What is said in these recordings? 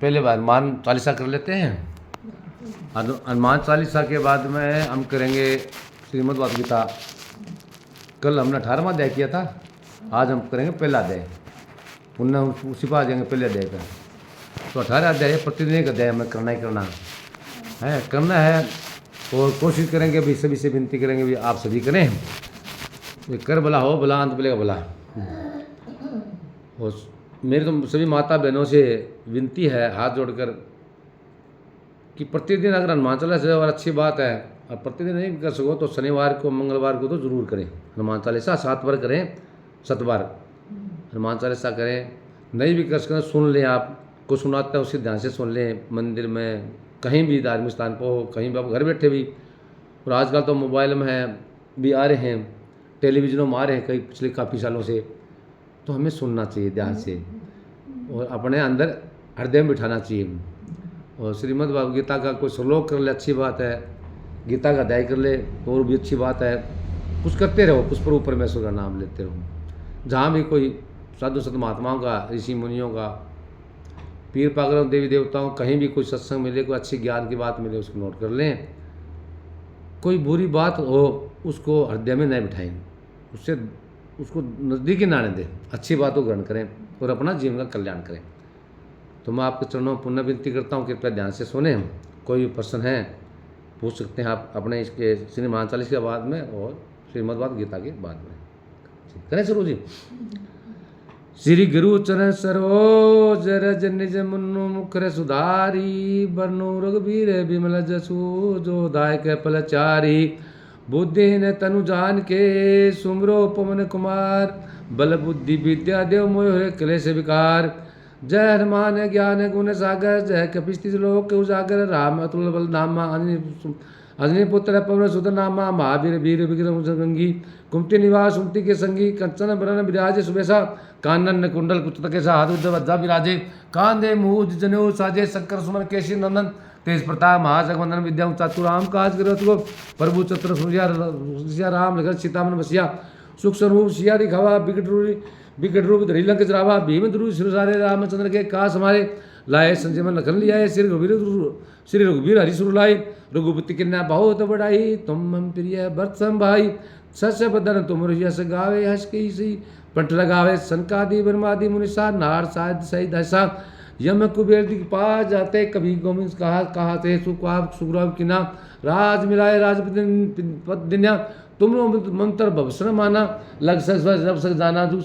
पहले बार हनुमान चालीसा कर लेते हैं। हनुमान चालीसा के बाद में हम करेंगे श्रीमद् भागवत गीता। कल हमने 18वां अध्याय किया था, आज हम करेंगे पहला अध्याय। पुनः उसी पर आ जाएंगे पहले अध्याय पर। तो 18 अध्याय प्रतिदिन एक अध्याय हमें करना ही करना है। और कोशिश करेंगे भी, सभी से विनती करेंगे भी आप सभी करें। ये कर भला हो भला, अंत मिलेगा भला। और मेरी तो सभी माता बहनों से विनती है हाथ जोड़कर कि प्रतिदिन अगर हनुमान चालीसा और अच्छी बात है, और प्रतिदिन नहीं कर सको तो शनिवार को मंगलवार को तो ज़रूर करें हनुमान चालीसा। 7 बार करें, 7 बार हनुमान चालीसा करें। नहीं भी कर सकें सुन लें, आप को सुनाते हैं उसी ध्यान से सुन लें, मंदिर में कहीं भी धार्मिक स्थान पर हो, कहीं भी आप घर बैठे भी। और आजकल तो मोबाइल में है भी आ रहे हैं, टेलीविज़नों में आ रहे हैं कई पिछले काफ़ी सालों से। तो हमें सुनना चाहिए ध्यान से और अपने अंदर हृदय में बिठाना चाहिए। और श्रीमद् भागवत गीता का कोई श्लोक कर ले, अच्छी बात है। गीता का अध्याय कर ले तो और भी अच्छी बात है। कुछ करते रहो, कुछ प्रभु परमेश्वर का नाम लेते रहो। जहाँ भी कोई साधु संत महात्माओं का, ऋषि मुनियों का, पीर पागलों, देवी देवताओं, कहीं भी कोई सत्संग मिले, कोई अच्छी ज्ञान की बात मिले, उसको नोट कर लें। कोई बुरी बात हो उसको हृदय में नहीं बिठाएंगे, उसको नज़दीक ही ना आने दें। अच्छी बातों ग्रहण करें और अपना जीवन का कल्याण करें। तो मैं आपके चरणों में पुनः विनती करता हूँ, कृपया ध्यान से सुने। कोई भी प्रश्न है पूछ सकते हैं आप अपने इसके श्री हनुमान चालीसा के बाद में और श्रीमद् भागवत गीता के बाद में। करें शुरू जी। श्री गुरु चरण सरोज रज निज मनु मुखर सुधारी, बरनु रघुबीर बिमल जसु जो दायक पलचारी। बुद्धि न तनु जान के सुमरो पवन कुमार, बल बुद्धि विद्या देव मोह क्लेश विकार। जय हनुमान ज्ञान गुण सागर, जय कपीस लोक उजागर। राम अतुल बल नामा, अंजनी पुत्र पवन सुत नामा। महावीर वीर विक्रम गंगी, कुमति निवास कुमति के संगी। कंचन बरन विराजे सुबेसा, कानन कुंडल कुचत केसा। हाथ वज्जा विराजे, कांधे मूज जनेऊ साजे। शंकर सुमन केशी नंदन, तेज प्रताप महाजगवंदन। विद्या चातु राम काज करो, प्रभु चतुर सिया राम लखन सीता मन बसिया। सुख स्वरूप सिया दिखावा, बिकट रूप धरी लंक जरावा। भीम द्रुव सिरसारे, रामचंद्र के कास हमारे। लाए संजीवन लखन लिया, श्री रघुबीर हरि सुर लाए। रघुपति किन्ना बहुत बड़ाई, तुम मम प्रिय भरत सम भाई। सस बदन तुम यश गावे, हस की सी पंठ लगावे। सनकादि ब्रह्मादि मुनिसा, नार साध सहित ऐसा। यम कुबेर दिखपा जाते, कभी गोविंद कहा थे सुग्राव किना। राज मिलाए राजपद दिन्या, तुम मंत्र भवसन माना। लग सक जाना, दुख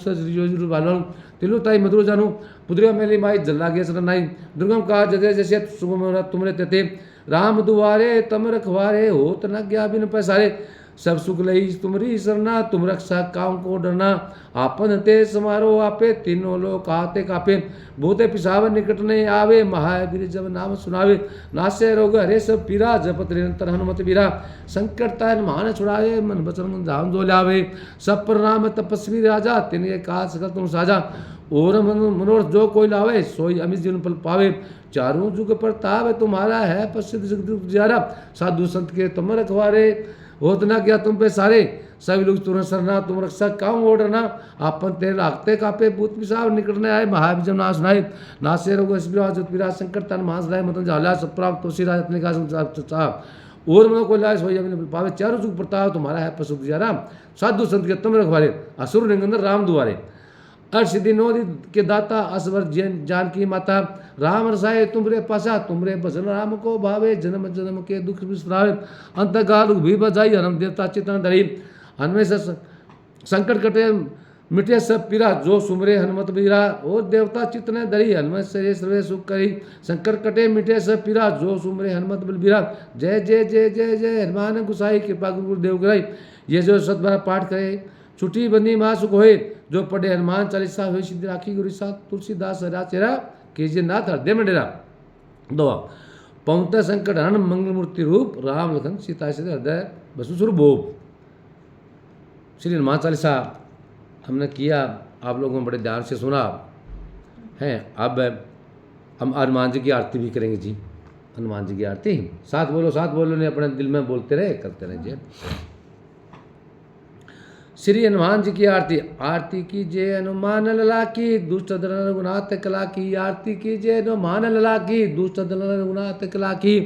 तिलो ताई मधुर जानू। पुद्रिया मेली माई जल्ला गे सरनाई, दुर्गम का जगह जैसे सुगम तुमरे तेते। राम दुआरे तम रखवारे, होत न गया बिन पैसारे। सब सुख लई तुमरी सरना, तुम रक्षा काम को डरना। आपन ते समारो आपे, तीनों लोग आते कापे। भूते पिसाव निकट नहीं आवे, महावीर जब नाम सुनावे। नासे रोग हरे सब पीरा, जपत निरंतर हनुमत बीरा। संकट तान मान छुड़ावे, मन बचन धाम जो लावे। सब प्रणाम तपस्वी राजा, तिनके काज सकल तुम साजा। और मनोरथ जो कोई लावे, सोई अमित जीवन फल पावे। चारों जुग प्रताप तुम्हारा है, प्रसिद्ध जगत जियारा। साधु संत के तुम रखवारे, होत ना क्या तुम पे सारे। सभी लोग तुरंत सरना, तुम रक्षा काम ओढ़ना। आपन तेरे राखते कापे, भूत पिशाच निकट न आए। महावीर जब नाश नाय, नासे रोग पीरा। संकट तन महास लाए, मतन जाला। सब प्राप्त तुलसी राज अपने का और मनो को लाए, सोई अमित पावे। चारों जुग प्रताप तुम्हारा है, प्रसिद्ध जियारा। साधु संत के तुम रखवारे, असुर निकंदन राम दुआरे। अर्षदि नोदि के दाता, असवर जानकी माता। राम रसाए तुमरे पासा, तुमरे भजन राम को भावे। जन्म जन्म के दुख बिसरावे, अंतकाल भी बजाई। हरम देवता चितन धरी, हनुमे से संकट कटे मिटे सब पीरा। जो सुमरे हनुमत बीरा, और देवता चितने धरी। हनुमत से सर्वे सुख करी, संकट कटे मिटे सब पीरा। जो सुमरे हनुमत बलबीरा, जय जय जय जय जय हनुमान गुसाई। कृपा गुरुदेव कराई, ये जो सतबार पाठ करे छुट्टी बंदी महा सुख होए। जो पढ़े हनुमान चालीसा हुई सिद्धि राखी। गुरु सा तुलसीदास हरा चेरा, कीजिए नाथ हृदय में डेरा। दुआ पौंत संकट हरण, मंगल मूर्ति रूप। राम लखन सीता से हृदय बसु स्वरूप भूप। श्री हनुमान चालीसा हमने किया, आप लोगों ने बड़े ध्यान से सुना है। अब हम हनुमान जी की आरती भी करेंगे जी। हनुमान जी की आरती साथ बोलो, साथ बोलो, ने अपने दिल में बोलते रहे, करते रहे जी। श्री हनुमान जी की आरती। आरती कीजिए हनुमान लला की, दुष्ट दल रघुनाथ कला की। आरती कीजिए हनुमान लला की, दुष्ट दल रघुनाथ कला की।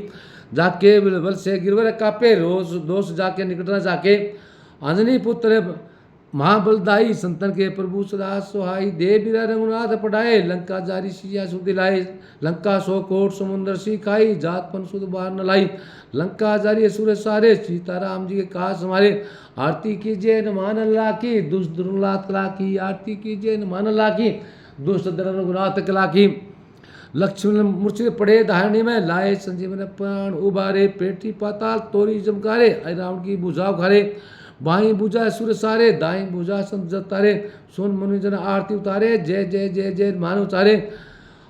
जाके बिलबल से गिरवर कापे, रोज दोष जाके निकट न जाके। अंजनी पुत्र महाबलदाई, संतन के प्रभु सदा सुहाई। देव बिरा रघुनाथ पढ़ाए, लंका जारी सिया सुख दिलाए। लंका 100 कोट समुद्र सी खाई, जात पन सुध बार न लाई। लंका जारी असुर सारे, सीताराम जी के काज हमारे। आरती कीजिए हनुमान अल्लाह की, दुष्ट दुर्लात कला की। आरती कीजिए हनुमान अल्लाह की, दुष्ट दल रघुनाथ कला की। लक्ष्मण मूर्छित पड़े धारणी में, लाए संजीवन प्राण उबारे। पेटी पाताल तोरी जमकारे, रावण की भुजा उखारे। बाई भुजा सुर सारे, दाई भुजा संत तारे। सुन मनुजन आरती उतारे, जय जय जय जय मान उतारे।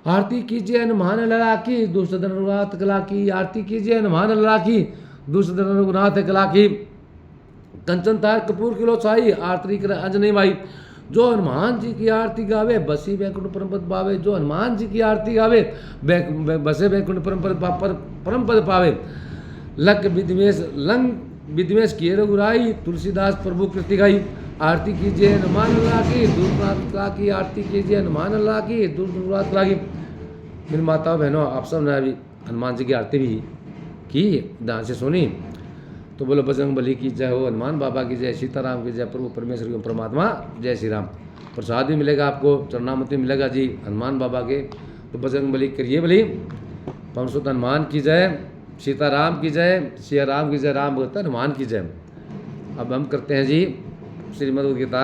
आरती कीजिए हनुमान लला की, दुष्ट दल रघुनाथ कला की। आरती कीजिए हनुमान लला की, दुष्ट दल रघुनाथ कला की। कंचन तार कपूर किलो छाई, आरती कर अंजनी माई। जो हनुमान जी की आरती गावे, बसी बैकुंठ परम पद पावे। जो हनुमान जी की आरती गावे, बसे बैकुंठ परम पद पावे। लक विद्वेश लंग विद्वेश किए रघुराई, तुलसीदास प्रभु कृति गाई। आरती कीजिए हनुमान अल्लाह की, दुर्गुनाथ कला की। आरती कीजिए हनुमान अल्लाह की, दुर्गुनाथ कला की। मेरी माताओं बहनों, आप सब ने अभी हनुमान जी की आरती भी की, ध्यान से सुनी, तो बोलो बजरंग बली की जय हो, हनुमान बाबा की जय, सीताराम की जय, प्रभु परमेश्वर की परमात्मा जय श्री राम। प्रसाद भी मिलेगा आपको, चरणामृत भी मिलेगा जी हनुमान बाबा के। तो बजरंग बली करिए बली, पवन सुत हनुमान की जय, सीताराम की जय, सिया राम की जय, राम भगत हनुमान की जय। अब हम करते हैं जी श्रीमद् गीता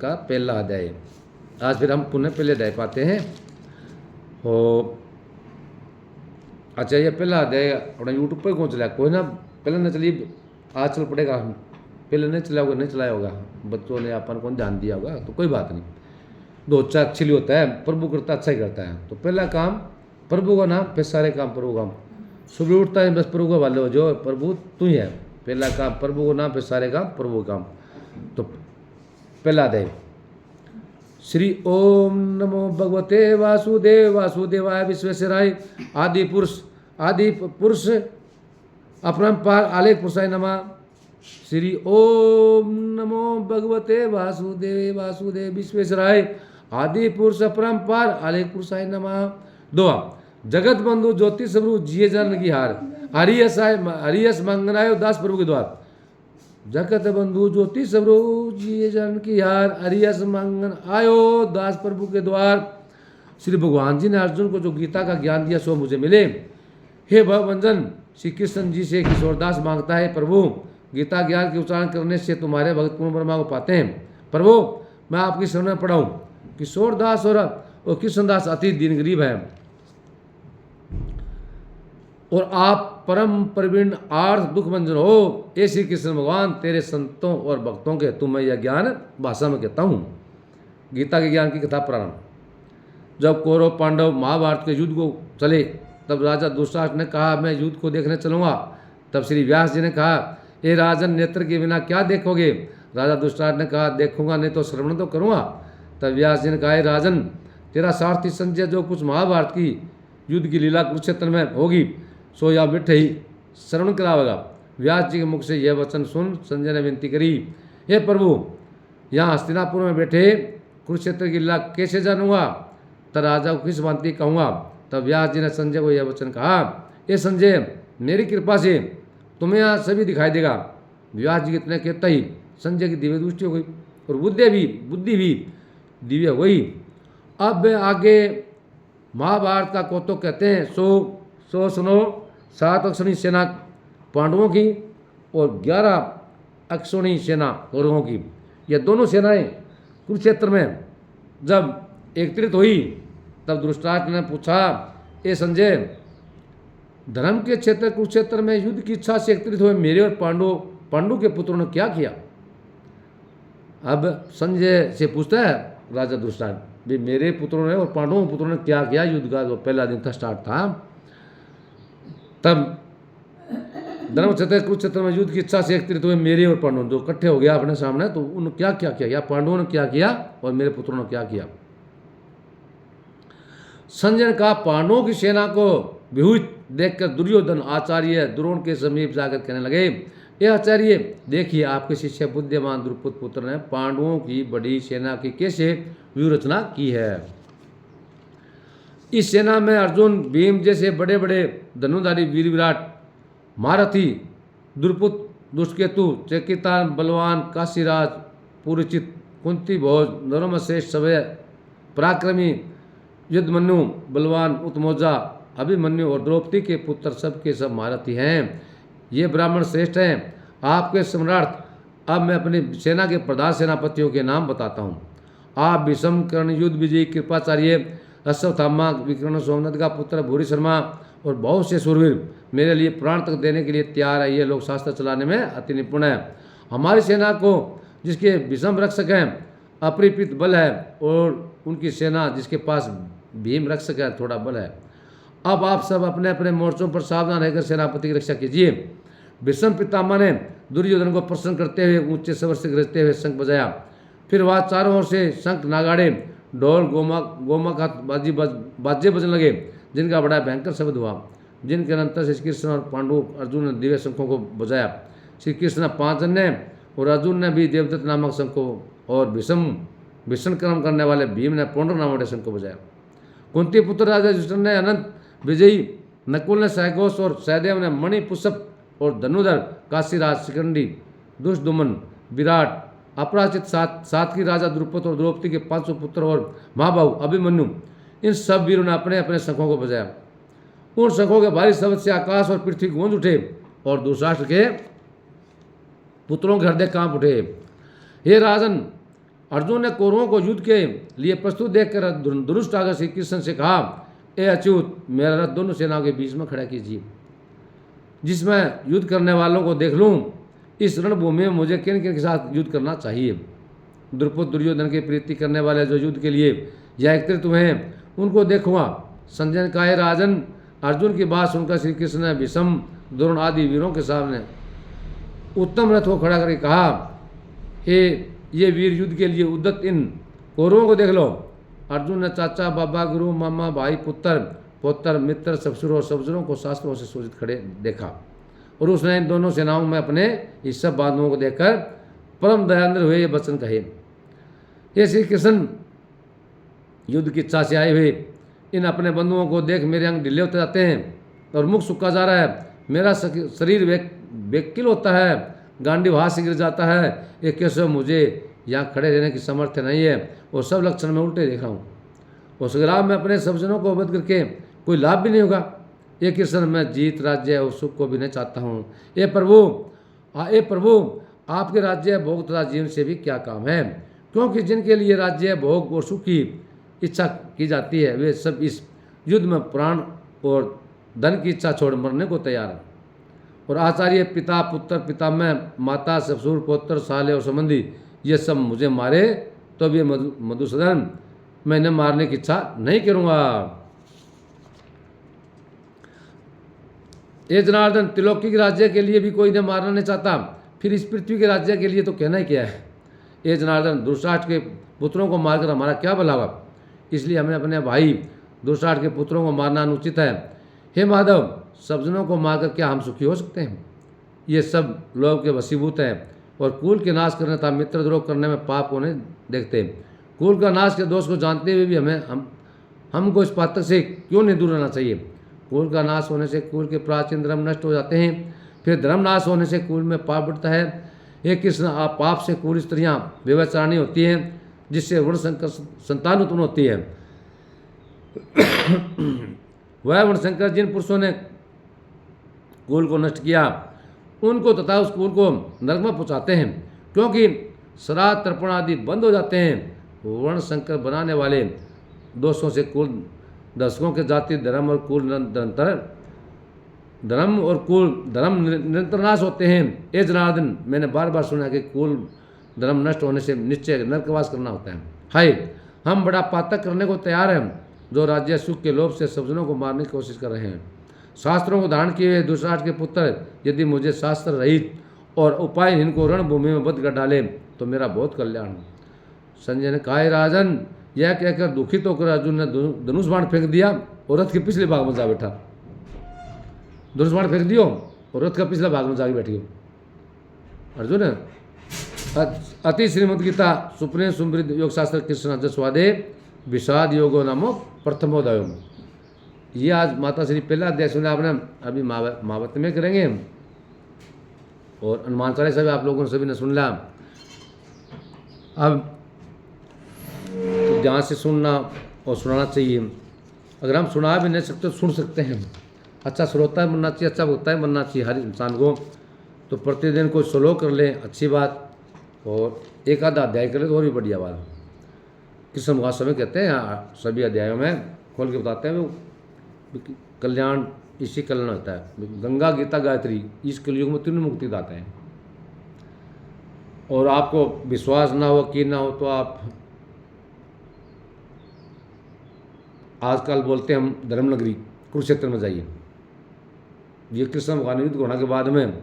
का पहला अध्याय। आज फिर हम पुनः पहले अध्याय पाते हैं। हो अच्छा, ये पहला अध्याय अपना यूट्यूब पर कौन चला, कोई ना पहले न चलिए, आज चल पड़ेगा। पहले नहीं चलाया होगा, नहीं चलाया होगा, बच्चों ने अपन को ध्यान दिया होगा, तो कोई बात नहीं। दो अच्छा अच्छे लिए होता है, प्रभु करता अच्छा ही करता है। तो पहला काम प्रभु का नाम, फिर सारे काम प्रभु का। सुबह उठता है बस प्रभु को वाले हो, जो प्रभु तू ही है। पहला काम प्रभु को नाम, फिर सारे काम प्रभु काम। तो पहला अध्याय। श्री ओम नमो भगवते वासुदेव वासुदेवाय विश्वेश्वराय। आदि पुरुष अपरंपार आलेख पुरुषाय नमः। श्री ओम नमो भगवते वासुदेव वासुदेव विश्वेश्वराय। आदि पुरुष अपरंपार आलेख पुरुषाय नमः। दो जगत बंधु ज्योति स्वरूप जिये जन की हार। हरियस मंगनायो दास प्रभु के द्वार। जगत बंधु ज्योति स्वरूप जिये जन की हार, हरियस मंगन आयो दास प्रभु के द्वार। श्री भगवान जी ने अर्जुन को जो गीता का ज्ञान दिया सो मुझे मिले। हे भवभंजन, श्री कृष्ण जी से किशोरदास मांगता है, प्रभु गीता ज्ञान के उच्चारण करने से तुम्हारे भक्त पूर्ण ब्रह्मा को पाते हैं। प्रभु मैं आपकी शरण में पड़ा हूँ। किशोरदास और कृष्णदास अति दीन गरीब है, और आप परम प्रवीण आर्थ दुख भंजन हो। हे श्री कृष्ण भगवान, तेरे संतों और भक्तों के तुम्हें यह ज्ञान भाषा में कहता हूँ। गीता के ज्ञान की कथा प्रारंभ। जब कौरव पांडव महाभारत के युद्ध को चले, तब राजा दुष्टांत ने कहा, मैं युद्ध को देखने चलूंगा। तब श्री व्यास जी ने कहा, हे राजन, नेत्र के बिना क्या देखोगे। राजा दुष्टांत ने कहा, देखूंगा नहीं तो श्रवण तो करूंगा। तब व्यास जी ने कहा, हे राजन, तेरा सारथी संजय जो कुछ महाभारत की युद्ध की लीला कुरुक्षेत्र में होगी, सो या बैठे ही श्रवण करावेगा। व्यास जी के मुख से यह वचन सुन संजय ने विनती करी, हे प्रभु, यहाँ हस्तिनापुर में बैठे कुरुक्षेत्र की लीला कैसे जानूंगा। तब राजा को किस भांति कहूँगा। तब व्यास जी ने संजय को यह वचन कहा, ये संजय, मेरी कृपा से तुम्हें यहाँ सभी दिखाई देगा। व्यास जी इतने कहता ही संजय की दिव्य दृष्टि हो गई, और बुद्धि भी दिव्य हो गई। अब आगे महाभारत का कौतुक कहते हैं। सो सुनो। 7 अक्षौणी सेना पांडवों की और 11 अक्षौणी सेना कौरवों की। यह दोनों सेनाएं कुरुक्षेत्र में जब एकत्रित हुई, तब धृतराष्ट्र ने पूछा, ए संजय, धर्म के क्षेत्र कुरुक्षेत्र में युद्ध की इच्छा से एकत्रित हुए मेरे और पांडु के पुत्रों ने क्या किया। अब संजय से पूछता है राजा धृतराष्ट्र, भी मेरे पुत्रों ने और पांडवों के पुत्रों ने क्या किया। युद्ध का जो पहला दिन था, स्टार्ट था, तब धर्म क्षेत्र कुरुक्षेत्र में युद्ध की इच्छा से एकत्रित हुए मेरे और पांडवों, जो इकट्ठे हो गया अपने सामने, तो उन्होंने क्या क्या किया, या पांडवों ने क्या किया और मेरे पुत्रों ने क्या किया। संजय ने कहा, पांडवों की सेना को विहुत देखकर दुर्योधन आचार्य द्रोण के समीप जाकर कहने लगे, ये आचार्य देखिए, आपके शिष्य बुद्धिमान द्रुपद पुत्र ने पांडवों की बड़ी सेना की कैसे व्यूह रचना की है। इस सेना में अर्जुन, भीम जैसे बड़े बड़े धनुधारी वीर विराट, महारथी, द्रुपद, दुष्केतु, चेकितान, बलवान, काशीराज, पुरचित, कुंती भोज, नरोमश्रेष्ठ, सभय पराक्रमी, युद्धमन्यु, बलवान, उत्मोजा, अभिमन्यु और द्रौपदी के पुत्र सब के सब महारथी हैं। ये ब्राह्मण श्रेष्ठ हैं। आपके सम्राट, अब मैं अपनी सेना के प्रधान सेनापतियों के नाम बताता हूँ। आप भीष्म, कर्ण, युद्ध विजयी, कृपाचार्य, अश्वत्थामा, विकर्ण, सोमनाथ का पुत्र भूरी शर्मा और बहुत से सूरवीर मेरे लिए प्राण तक देने के लिए तैयार है। ये लोग शास्त्र चलाने में अति निपुण है। हमारी सेना को जिसके भीष्म रक्षक हैं, अपरिपित बल है, और उनकी सेना जिसके पास भीम रक्षक है, थोड़ा बल है। अब आप सब अपने अपने मोर्चों पर सावधान रहकर सेनापति की रक्षा कीजिए। भीष्म पितामह ने दुर्योधन को प्रसन्न करते हुए ऊंचे स्वर से गरजते हुए शंख बजाया। फिर वह चारों ओर से शंख, नागाड़े, ढोल, गोमक बाजे बजने लगे, जिनका बड़ा भयंकर शब्द हुआ। जिनके अनंतर श्री कृष्ण और पांडु अर्जुन ने दिव्य शंखों को बजाया। श्री कृष्ण ने 5 अन्य और अर्जुन ने भी देवदत्त नामक शंख को, और भीषण कर्म करने वाले भीम ने पौंड्र नामक शंख को बजाया। कुंती पुत्र राजा युधिष्ठिर ने अनंत विजयी, नकुल ने सहघोष और सहदेव ने मणि, पुष्प और धनुधर, काशीराज, शिखंडी, दुष्टदुमन, विराट, अपराजित, सातकी राजा द्रुपद और द्रौपदी के 500 पुत्र और महाबाहु अभिमन्यु, इन सब वीरों ने अपने अपने शंखों को बजाया। उन शंखों के भारी शब्द से आकाश और पृथ्वी गूंज उठे और दुशासन के पुत्रों के हृदय कांप उठे। हे राजन, अर्जुन ने कौरवों को युद्ध के लिए प्रस्तुत देखकर धनुष उठाकर श्री कृष्ण से कहा, ए अच्युत, मेरा रथ दोनों सेनाओं के बीच में खड़ा कीजिए, जिसमें युद्ध करने वालों को देख लूं। इस रणभूमि में मुझे किन किन के साथ युद्ध करना चाहिए। द्रुपद, दुर्योधन की प्रीति करने वाले जो युद्ध के लिए या एकत्रित हुए हैं, उनको देखूंगा। संजय ने कहा, हे राजन, अर्जुन की बात सुनकर श्री कृष्ण ने भीष्म, द्रोण आदि वीरों के सामने उत्तम रथ को खड़ा करके कहा, हे ये वीर, युद्ध के लिए उद्यत इन कौरवों को देख लो। अर्जुन ने चाचा, बाबा, गुरु, मामा, भाई, पुत्र, पौत्र, मित्र, ससुर और ससुरों को शास्त्रों से सूचित खड़े देखा, और उसने इन दोनों सेनाओं में अपने इस सब बांधवों को देखकर परम दयानंद हुए ये वचन कहे, ये श्री कृष्ण, युद्ध की इच्छा से आए हुए इन अपने बंधुओं को देख मेरे अंग ढीले होते जाते हैं और मुख सूखा जा रहा है। मेरा शरीर बेकिल होता है, गांडीव हाथ से गिर जाता है। ये कैसे मुझे यहाँ खड़े रहने की सामर्थ्य नहीं है, और सब लक्षण में उल्टे देख रहा हूँ। और संग्राम में अपने सब जनों को अवध करके कोई लाभ भी नहीं होगा। ये कृष्ण, मैं जीत, राज्य और सुख को भी नहीं चाहता हूँ। ये प्रभु, आपके राज्य, भोग तथा जीवन से भी क्या काम है, क्योंकि जिनके लिए राज्य, भोग और सुख की इच्छा की जाती है, वे सब इस युद्ध में प्राण और धन की इच्छा छोड़ मरने को तैयार है। और आचार्य, पिता, पुत्र, पितामह, माता, ससुर, पौत्र, साले और संबंधी, ये सब मुझे मारे तो भी मधुसूदन, मैं इन्हें मारने की इच्छा नहीं करूँगा। ये जनार्दन, त्रिलोकी के राज्य के लिए भी कोई इन्हें मारना नहीं चाहता, फिर इस पृथ्वी के राज्य के लिए तो कहना ही क्या है। ये जनार्दन, दुष्टाट के पुत्रों को मारकर हमारा क्या भला होगा, इसलिए हमें अपने भाई दुष्टाट के पुत्रों को मारना अनुचित है। हे माधव, सब जनों को मारकर क्या हम सुखी हो सकते हैं। ये सब लोग के वशीभूत हैं और कुल के नाश करने तथा मित्रद्रोह करने में पाप होने देखते हैं। कुल का नाश के दोष को जानते हुए भी हमको इस पातक से क्यों नहीं दूर रहना चाहिए। कुल का नाश होने से कुल के प्राचीन धर्म नष्ट हो जाते हैं, फिर धर्म नाश होने से कुल में पाप बढ़ता है। हे कृष्ण, आप पाप से कुल स्त्रियाँ व्यभिचारिणी होती हैं, जिससे वर्णशंकर संतान उत्पन्न होती है। वह वर्णशंकर जिन पुरुषों ने कुल को नष्ट किया, उनको तथा उस कुल को नरक में पहुँचाते हैं, क्योंकि श्राद्ध, तर्पण आदि बंद हो जाते हैं। वर्णशंकर बनाने वाले दोषों से कुल दर्शकों के जाति, धर्म और कुल निरंतर नाश होते हैं। ए जनार्दन, मैंने बार बार सुना कि कुल धर्म नष्ट होने से निश्चय नरकवास करना होता है। हाय, हम बड़ा पातक करने को तैयार हैं, जो राज्य सुख के लोभ से सब जनों को मारने की कोशिश कर रहे हैं। शास्त्रों को धारण किए हुए दुष्टाट के पुत्र यदि मुझे शास्त्र रहित और उपायहीन को रणभूमि में बंद कर डाले तो मेरा बहुत कल्याण हो। संजय ने कहा, राजन, यह कहकर दुखित होकर अर्जुन ने धनुष बाण फेंक दिया और रथ के पिछले भाग में जा बैठा। धनुष बाण फेंक दियो और रथ का पिछला भाग में जाके बैठी हो। अर्जुन अति श्रीमद गीता सुप्रीम समृद्ध योग शास्त्र कृष्ण स्वादे विषाद योगो नामो प्रथमोदय। ये आज माता श्री पहला अध्याय सुना आपने, अभी महाभारत में करेंगे हम, और हनुमान चालीसा भी आप लोगों ने सभी ने सुन लिया। अब तो ध्यान से सुनना और सुनाना चाहिए। अगर हम सुना भी नहीं सकते तो सुन सकते हैं। अच्छा श्रोता बनना चाहिए, अच्छा वक्ता बनना चाहिए हर इंसान को। तो प्रतिदिन कोई श्लोक कर ले, अच्छी बात, और एक आधा अध्याय कर ले तो और भी बढ़िया बात। कृष्ण भगवान समय कहते हैं सभी अध्यायों में खोल के बताते हैं, वो कल्याण इसी कल्याण होता है। गंगा गीता गायत्री इस कलयुग में तीनों मुक्ति दाता है। और आपको विश्वास ना हो कि ना हो तो आप आजकल बोलते हैं हम धर्मनगरी कुरुक्षेत्र में जाइए। ये कृष्ण भगवान युद्ध होने के बाद में,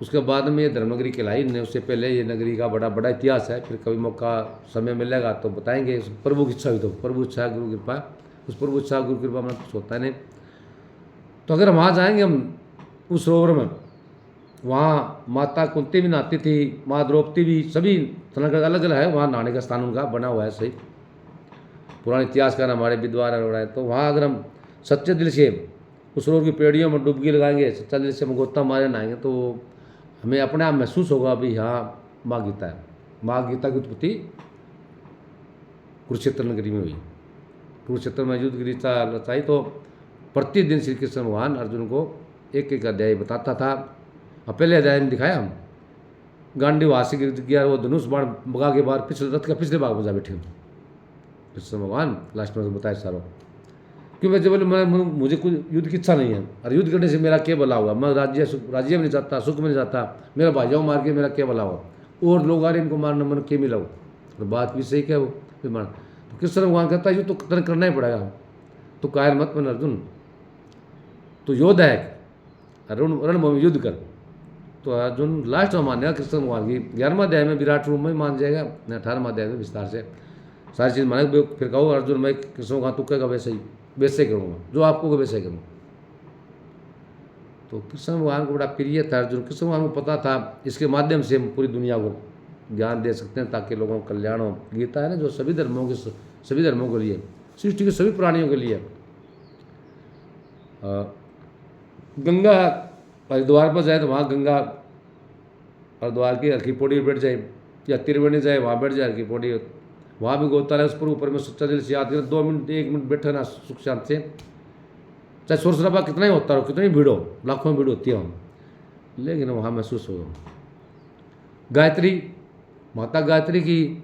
उसके बाद में ये धर्मनगरी कहलाई ने। उससे पहले ये नगरी का बड़ा बड़ा इतिहास है। फिर कभी मौका समय मिलेगा तो बताएंगे। प्रभु की इच्छा हुई तो, प्रभु इच्छा गुरु कृपा, उस प्रभु इच्छा गुरु कृपा में कुछ होता नहीं। तो अगर वहाँ जाएंगे हम उस सरोवर में, वहाँ माता कुंती भी नहाती थी, माँ द्रौपदी भी, सभी अलग अलग है वहाँ नहाने का स्थान उनका बना हुआ है। सही पुराने इतिहासकार हमारे विद्वान है। तो वहाँ अगर हम सच्चे दिल से उस सरोवर की पेड़ियों में डुबकी लगाएंगे, सच्चा दिल से हम गोता मारे नहाएंगे, तो हमें अपने आप महसूस होगा भी हाँ माँ गीता है। माँ गीता की उत्पत्ति कुरुक्षेत्र नगरी में हुई। कुरुक्षेत्र में युद्ध गीता रचाई तो प्रतिदिन श्री कृष्ण भगवान अर्जुन को एक एक अध्याय बताता था। और पहले अध्याय में दिखाया हम गांडी वहाँ से गिर गया, वो धनुष बाण भगा के बाहर पिछले रथ का पिछले भाग में जा बैठे कृष्ण भगवान। लास्ट में बताया सारों क्यों मैं जब मुझे कुछ युद्ध की इच्छा नहीं है, और युद्ध करने से मेरा क्या भला होगा। मैं राज्य में नहीं जाता, सुख में नहीं जाता, मेरा भाइयों मार के मेरा क्या भला होगा। और लोग आ रहे इनको मारना मन क्या मिला हो। और बात भी सही क्या वो मार। तो कृष्ण भगवान कहता है युद्ध तो करना ही पड़ेगा। तो कायर मत बन अर्जुन, तो योद्धा है, रणभूमि में युद्ध कर। तो अर्जुन लास्ट में मानेगा कृष्ण भगवान की। 11वां अध्याय में विराट रूप में मान जाएगा, 18वां अध्याय में विस्तार से सारी चीज़ माने। फिर कहो अर्जुन मैं कृष्ण भगवान तू कहेगा वैसे ही करूँगा, जो आपको को वैसे ही करूँगा। तो कृष्ण भगवान को बड़ा प्रिय था अर्जुन। कृष्ण भगवान को पता था इसके माध्यम से हम पूरी दुनिया को ज्ञान दे सकते हैं ताकि लोगों को कल्याण हो। गीता है ना जो सभी धर्मों के लिए, सृष्टि के सभी प्राणियों के लिए। गंगा हरिद्वार पर जाए तो वहाँ गंगा हरिद्वार की हल्की पौड़ी बैठ जाए, या त्रिवेणी जाए वहाँ बैठ जाए हल्की पौड़ी, वहाँ भी गोताला उस पर ऊपर में सच्चा दिल से याद करें। 2 मिनट 1 मिनट बैठे ना सुख शांत से, चाहे शोर शराबा कितना ही होता हो, कितनी भीड़ हो, लाखों में भीड़ होती है वहाँ, लेकिन वहाँ महसूस होगा। गायत्री माता गायत्री की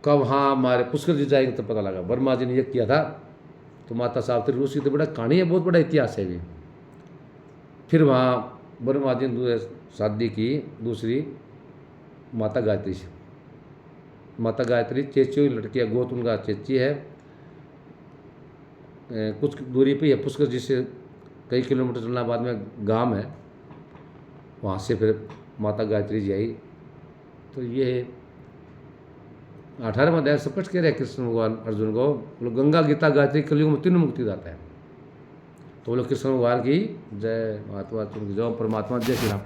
कब हाँ हमारे पुष्कर जी जाएंगे तो पता लगा। वर्मा जी ने यज्ञ किया था तो माता सावित्री रूसी तो बड़ा कहानी है, बहुत बड़ा इतिहास है भी। फिर वहाँ वर्मा जी ने शादी की दूसरी माता गायत्री से। माता गायत्री चेचियों की लड़की है, गोत उनका चेची है। कुछ दूरी पे है पुष्कर जी से कई किलोमीटर चलना, बाद में गांव है, वहाँ से फिर माता गायत्री जी आई। तो ये 18वां अध्याय स्पष्ट कह रहे हैं कृष्ण भगवान अर्जुन को, बोलो गंगा गीता गायत्री कलयुग में तीनों मुक्ति दाता है। तो बोलो कृष्ण भगवान की जय, महात्मा अर्जुन की जय, परमात्मा जय श्री राम।